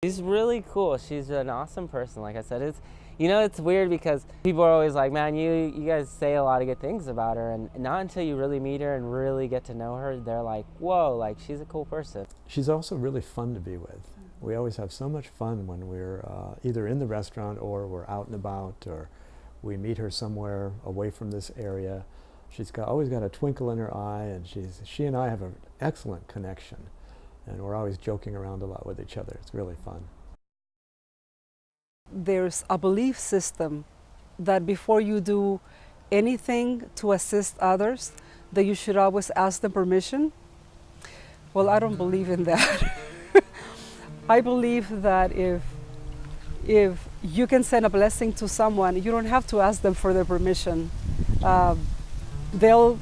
She's really cool. She's an awesome person. Like I said, it's weird because people are always like, man, you guys say a lot of good things about her, and not until you really meet her and really get to know her, they're like, whoa, like she's a cool person. She's also really fun to be with. We always have so much fun when we're either in the restaurant or we're out and about, or we meet her somewhere away from this area. She's always got a twinkle in her eye, and she and I have an excellent connection. And we're always joking around a lot with each other. It's really fun. There's a belief system that before you do anything to assist others, that you should always ask them permission. Well, I don't believe in that. I believe that if you can send a blessing to someone, you don't have to ask them for their permission. They'll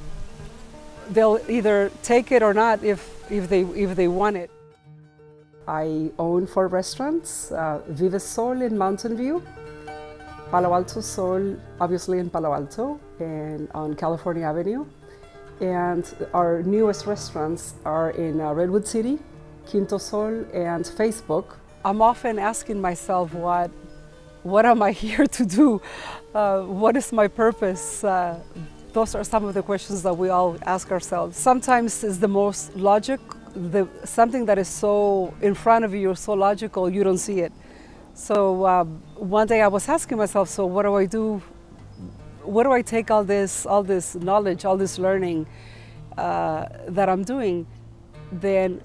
either take it or not if they want it. I own 4 restaurants: Vive Sol in Mountain View, Palo Alto Sol, obviously in Palo Alto, and on California Avenue. And our newest restaurants are in Redwood City, Quinto Sol, and Facebook. I'm often asking myself, what am I here to do? What is my purpose? Those are some of the questions that we all ask ourselves. Sometimes it's the most something that is so in front of you, so logical, you don't see it. So one day I was asking myself, so what do I do? Where do I take all this knowledge, all this learning that I'm doing? Then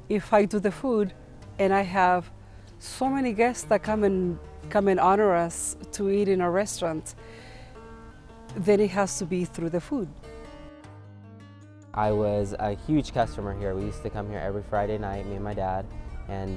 if I do the food and I have so many guests that come and honor us to eat in our restaurant, then it has to be through the food. I was a huge customer here. We used to come here every Friday night, me and my dad, and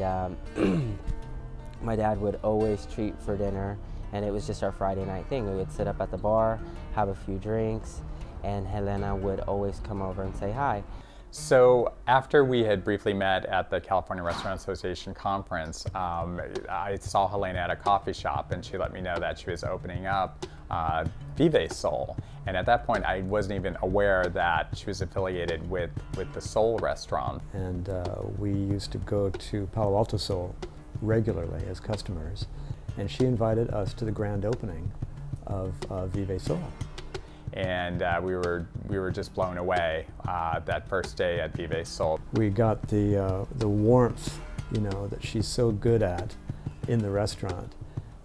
my dad would always treat for dinner, and it was just our Friday night thing. We would sit up at the bar, have a few drinks, and Helena would always come over and say hi. So after we had briefly met at the California Restaurant Association conference, I saw Helena at a coffee shop, and she let me know that she was opening up Vive Sol. And at that point, I wasn't even aware that she was affiliated with the Sol restaurant. And we used to go to Palo Alto Sol regularly as customers. And she invited us to the grand opening of Vive Sol. And we were just blown away that first day at Vive Sol. We got the warmth, that she's so good at in the restaurant,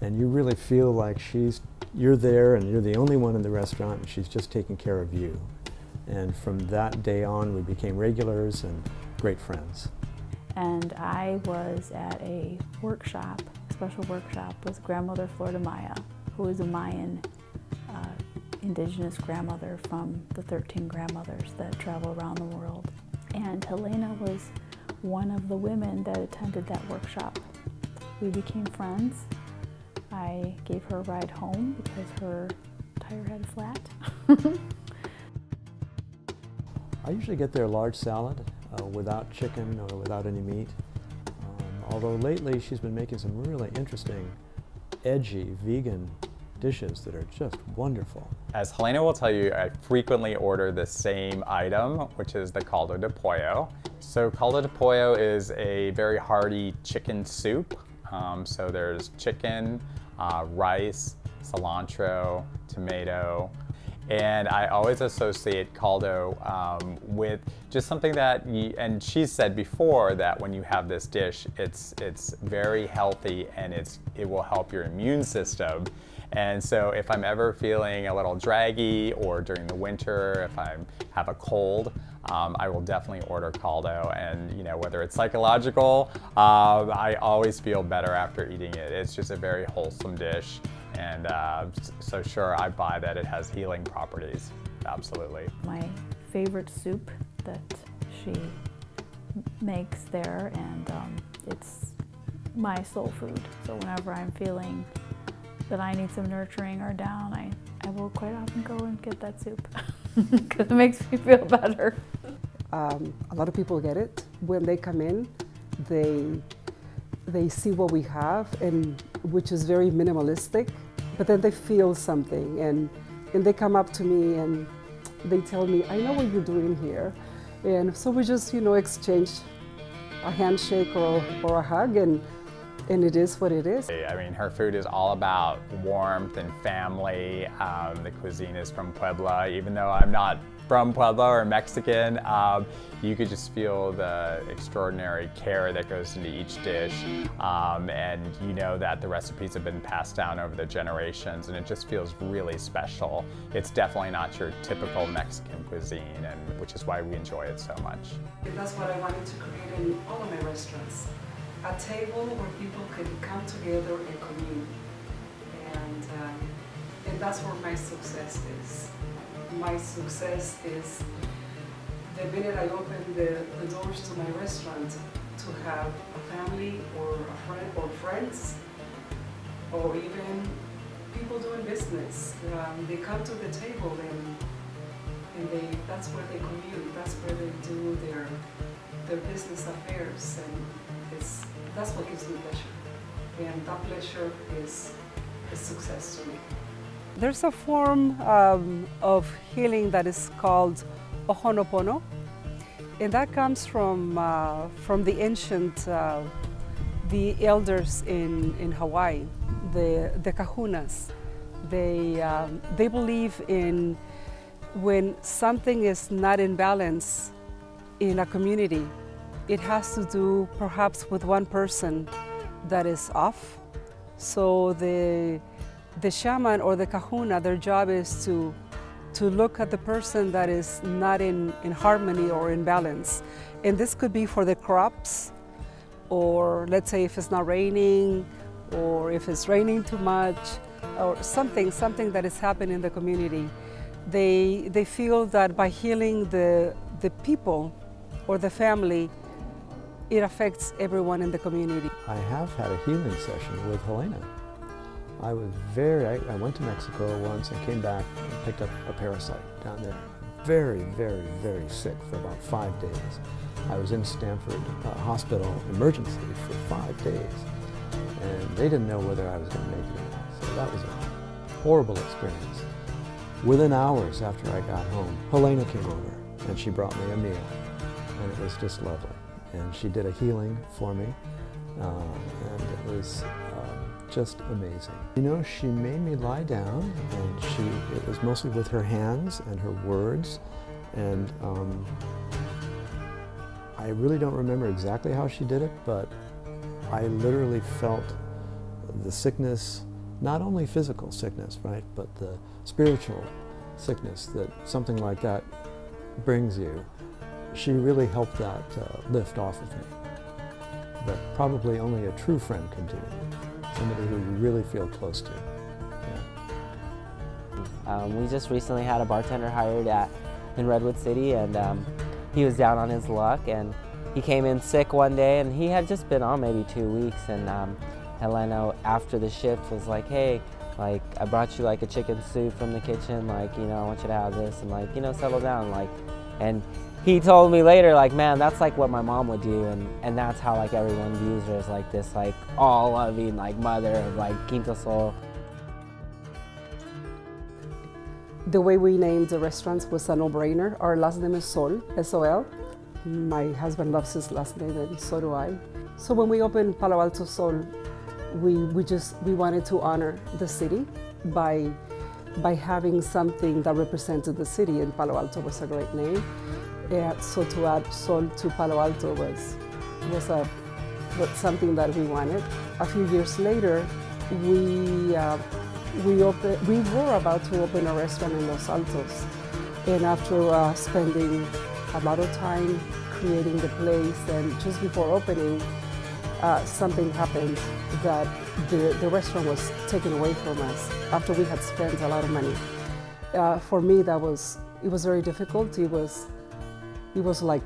and you really feel like you're there and you're the only one in the restaurant, and she's just taking care of you. And from that day on, we became regulars and great friends. And I was at a workshop, a special workshop with grandmother Flor de Maya, who is a Mayan indigenous grandmother from the 13 grandmothers that travel around the world. And Helena was one of the women that attended that workshop. We became friends. I gave her a ride home because her tire had a flat. I usually get their large salad without chicken or without any meat. Although lately she's been making some really interesting, edgy, vegan dishes that are just wonderful. As Helena will tell you, I frequently order the same item, which is the caldo de pollo. So caldo de pollo is a very hearty chicken soup. So there's chicken, rice, cilantro, tomato, and I always associate caldo with just something that, and she said before that when you have this dish, it's very healthy and it will help your immune system. And so if I'm ever feeling a little draggy, or during the winter, if I have a cold, I will definitely order caldo. And whether it's psychological, I always feel better after eating it. It's just a very wholesome dish. And so sure, I buy that it has healing properties, absolutely. My favorite soup that she makes there, and it's my soul food. So whenever I'm feeling that I need some nurturing or down, I will quite often go and get that soup because it makes me feel better. A lot of people get it. When they come in, they see what we have, and which is very minimalistic, but then they feel something, and they come up to me and they tell me, I know what you're doing here. And so we just, exchange a handshake or a hug, and it is what it is. I mean, her food is all about warmth and family. The cuisine is from Puebla. Even though I'm not from Puebla or Mexican, you could just feel the extraordinary care that goes into each dish. And you know that the recipes have been passed down over the generations, and it just feels really special. It's definitely not your typical Mexican cuisine, and which is why we enjoy it so much. That's what I wanted to create in all of my restaurants. A table where people could come together and commune. And that's where my success is. My success is the minute I open the doors to my restaurant to have a family or a friend or friends or even people doing business. They come to the table and that's where they commune, that's where they do their business affairs, and that's what gives me pleasure. And that pleasure is success to me. There's a form of healing that is called Ho'oponopono, and that comes from the ancient, the elders in Hawaii, the kahunas. They believe in when something is not in balance in a community, it has to do perhaps with one person that is off. So the shaman or the kahuna, their job is to look at the person that is not in harmony or in balance. And this could be for the crops, or let's say if it's not raining, or if it's raining too much, or something that is happening in the community. They feel that by healing the people or the family, it affects everyone in the community. I have had a healing session with Helena. I went to Mexico once and came back and picked up a parasite down there. Very, very, very sick for about 5 days. I was in Stanford Hospital emergency for 5 days, and they didn't know whether I was going to make it or not. So that was a horrible experience. Within hours after I got home, Helena came over and she brought me a meal, and it was just lovely. And she did a healing for me, and it was just amazing. You know, she made me lie down, and it was mostly with her hands and her words, and I really don't remember exactly how she did it, but I literally felt the sickness, not only physical sickness, right, but the spiritual sickness that something like that brings you. She really helped that lift off of me. But probably only a true friend can do it. Somebody who you really feel close to. Yeah. We just recently had a bartender hired in Redwood City, and he was down on his luck, and he came in sick one day, and he had just been on maybe 2 weeks, and Helena after the shift was like, hey, like, I brought you like a chicken soup from the kitchen, like, you know, I want you to have this, and like, you know, settle down, like, and he told me later, like, man, that's like what my mom would do, and that's how like everyone views her as like this like all-loving like mother of like Quinto Sol. The way we named the restaurants was a no-brainer. Our last name is Sol, S-O-L. My husband loves his last name, and so do I. So when we opened Palo Alto Sol, we wanted to honor the city by having something that represented the city, and Palo Alto was a great name. So to add Sol to Palo Alto was something that we wanted. A few years later, we were about to open a restaurant in Los Altos, and after spending a lot of time creating the place, and just before opening, something happened that the restaurant was taken away from us after we had spent a lot of money. For me, it was very difficult. It was like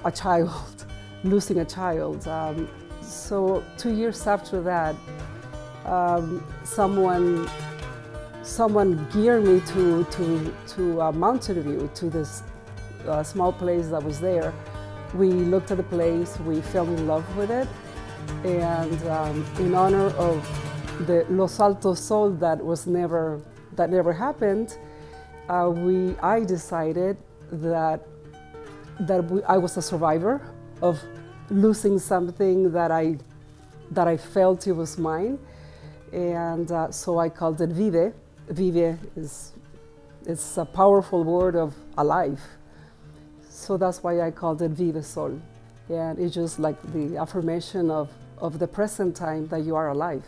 a child, losing a child. So 2 years after that, someone geared me to Mountain View, to this small place that was there. We looked at the place, we fell in love with it, and in honor of the Los Altos Sol that never happened, I decided that I was a survivor of losing something that I felt it was mine, and so I called it Vive. Vive it's a powerful word of alive, so that's why I called it Vive Sol, and it's just like the affirmation of the present time that you are alive,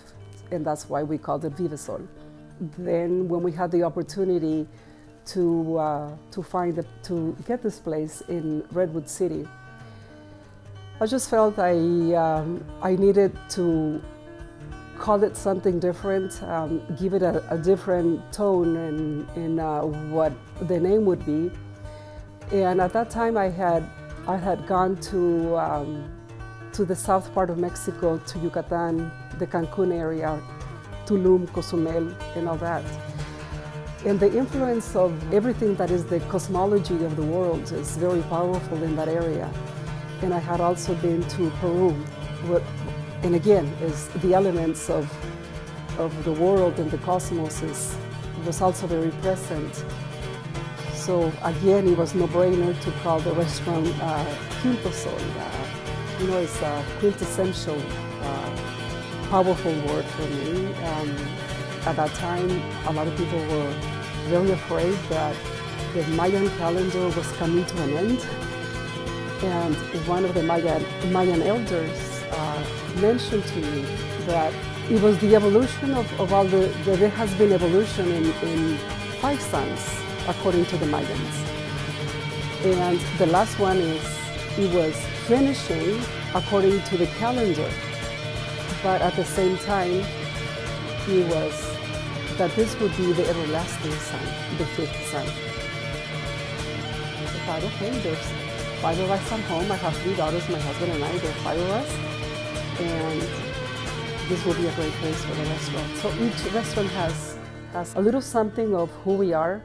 and that's why we called it Vive Sol. Then when we had the opportunity to get this place in Redwood City, I just felt I needed to call it something different, give it a different tone in what the name would be. And at that time, I had gone to the south part of Mexico, to Yucatan, the Cancun area, Tulum, Cozumel, and all that. And the influence of everything that is the cosmology of the world is very powerful in that area. And I had also been to Peru, and again, is the elements of the world and the cosmos was also very present. So again, it was no-brainer to call the restaurant Quinto Sol. It's a quintessential, powerful word for me. At that time, a lot of people were very afraid that the Mayan calendar was coming to an end. And one of the Mayan elders mentioned to me that it was the evolution of all there has been evolution in 5 suns, according to the Mayans. And the last one it was finishing according to the calendar. But at the same time, it was that this would be the everlasting sun, the 5th sun. I thought, okay, there's 5 of us at home. I have 3 daughters, my husband and I, there are 5 of us. And this will be a great place for the restaurant. So each restaurant has a little something of who we are,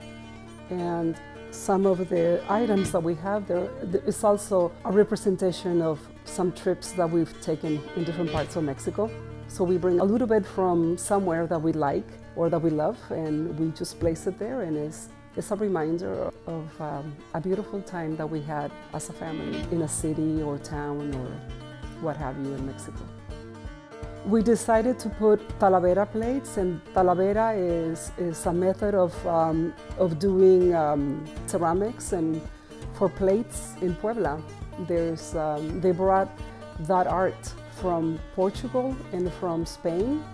and some of the items that we have there is also a representation of some trips that we've taken in different parts of Mexico. So we bring a little bit from somewhere that we like or that we love, and we just place it there, and it's a reminder of a beautiful time that we had as a family in a city or town or what have you in Mexico. We decided to put talavera plates, and talavera is a method of doing ceramics and for plates in Puebla. They brought that art from Portugal and from Spain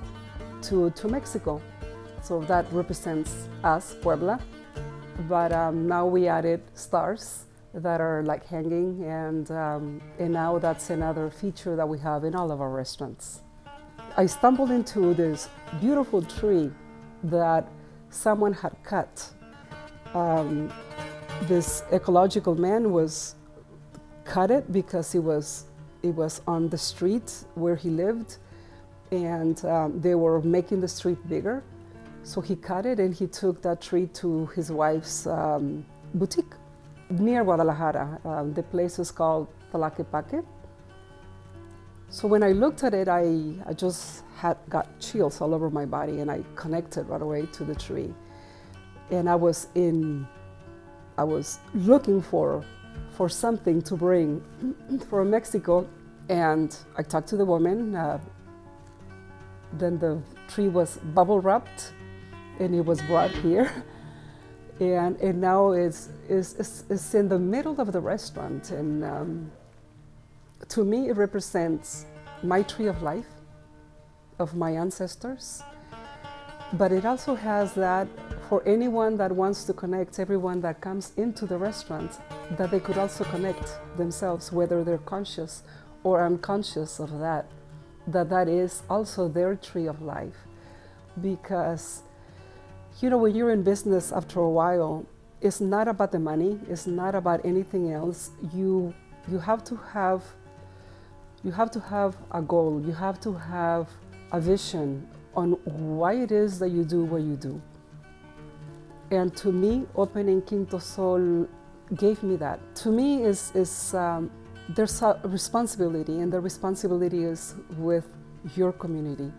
to Mexico. So that represents us, Puebla. But now we added stars that are like hanging, and now that's another feature that we have in all of our restaurants. I stumbled into this beautiful tree that someone had cut. This ecological man cut it because it was on the street where he lived, and they were making the street bigger. So he cut it and he took that tree to his wife's boutique near Guadalajara. The place is called Tlaquepaque. So when I looked at it, I just got chills all over my body, and I connected right away to the tree. And I was looking for something to bring from Mexico, and I talked to the woman. Then the tree was bubble wrapped, and it was brought here. And now it's in the middle of the restaurant, and to me it represents my tree of life, of my ancestors. But it also has that for anyone that wants to connect, everyone that comes into the restaurant, that they could also connect themselves, whether they're conscious or unconscious of that is also their tree of life. Because when you're in business, after a while, it's not about the money, it's not about anything else. You have to have a goal, you have to have a vision on why it is that you do what you do. And to me, opening Quinto Sol gave me that. To me, there's a responsibility, and the responsibility is with your community.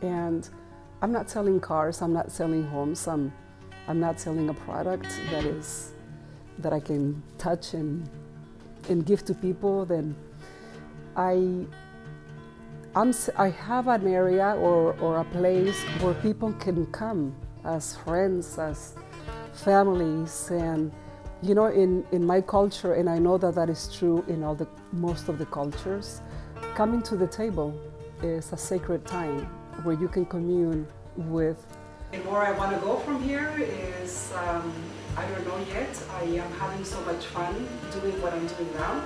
And I'm not selling cars, I'm not selling homes, I'm not selling a product that I can touch and give to people. Then I have an area or a place where people can come as friends, as families, and you know, in my culture, and I know that that is true in most of the cultures, coming to the table is a sacred time where you can commune with. And where I want to go from here is, I don't know yet. I am having so much fun doing what I'm doing now.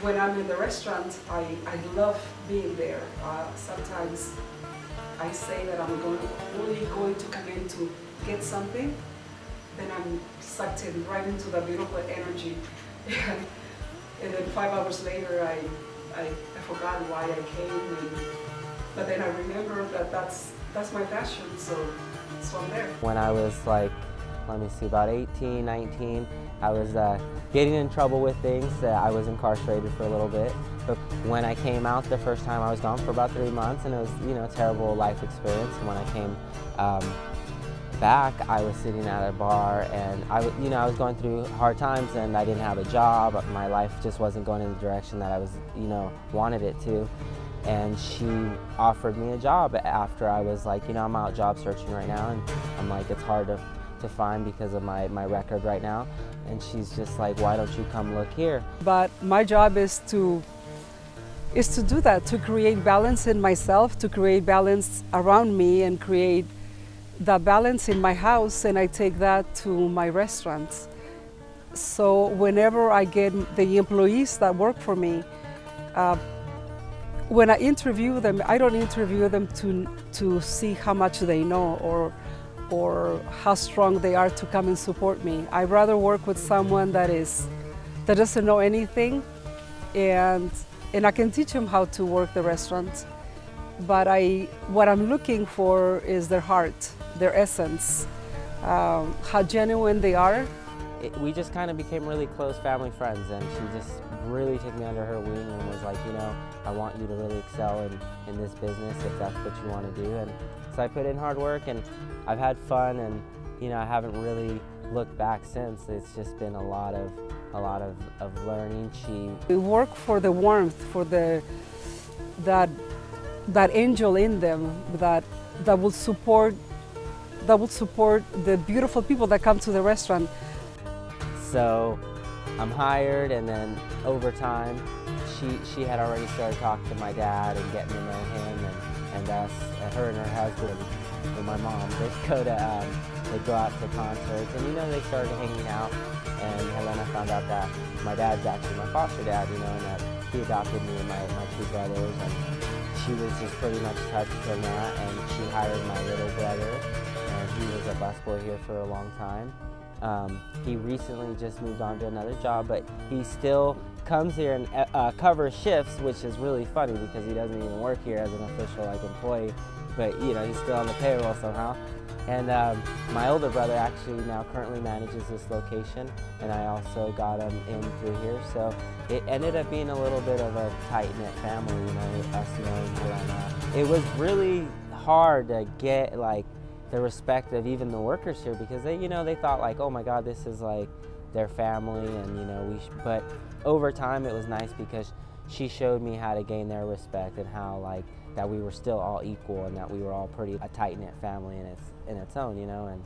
When I'm in the restaurant, I love being there. Sometimes I say that I'm only going to come in to get something, then I'm sucked in right into the beautiful energy. And then 5 hours later, I forgot why I came, but then I remember that that's my passion, so I'm there. When I was like, let me see, about 18, 19, I was getting in trouble with things. I was incarcerated for a little bit, but when I came out the first time, I was gone for about 3 months, and it was, you know, a terrible life experience. And when I came back, I was sitting at a bar, and I was going through hard times, and I didn't have a job. My life just wasn't going in the direction that I was, wanted it to. And she offered me a job after I was like, I'm out job searching right now, and I'm like, it's hard to find because of my record right now. And she's just like, why don't you come look here? But my job is to do that, to create balance in myself, to create balance around me, and create the balance in my house, and I take that to my restaurants. So whenever I get the employees that work for me, when I interview them, I don't interview them to see how much they know or how strong they are to come and support me. I'd rather work with someone that doesn't know anything, and I can teach them how to work the restaurant. But what I'm looking for is their heart, their essence, how genuine they are. We just kind of became really close family friends, and she just really took me under her wing and was like, I want you to really excel in this business if that's what you want to do. And so I put in hard work, and I've had fun, and I haven't really looked back since. It's just been a lot of learning. We work for the warmth, for that angel in them that will support the beautiful people that come to the restaurant. So I'm hired, and then over time, she had already started talking to my dad and getting to know him and us, and her and her husband and my mom. They go out to concerts, and they started hanging out. And Helena found out that my dad's actually my foster dad, and that he adopted me and my 2 brothers, and she was just pretty much touched from that, and she hired my little brother, and he was a busboy here for a long time. He recently just moved on to another job, but he still comes here and covers shifts, which is really funny because he doesn't even work here as an official employee, but he's still on the payroll somehow. And my older brother actually now currently manages this location, and I also got him in through here, so it ended up being a little bit of a tight-knit family, us knowing here on that. It was really hard to get the respect of even the workers here, because they thought oh my God, this is their family, and but over time it was nice because she showed me how to gain their respect, and how that we were still all equal, and that we were all pretty a tight-knit family in its own, and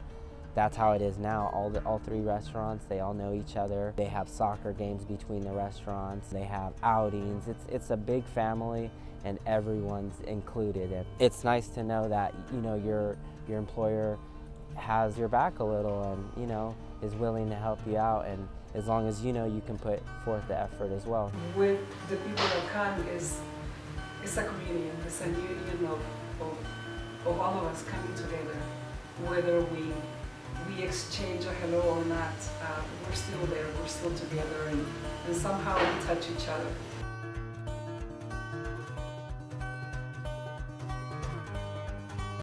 that's how it is now. All 3 restaurants, they all know each other. They have soccer games between the restaurants. They have outings. It's a big family, and everyone's included. And it's nice to know that your employer has your back a little, and is willing to help you out, and as long as you can put forth the effort as well. With the people that come is a communion. It's a union of all of us coming together. Whether we exchange a hello or not, we're still there, we're still together, and somehow we touch each other.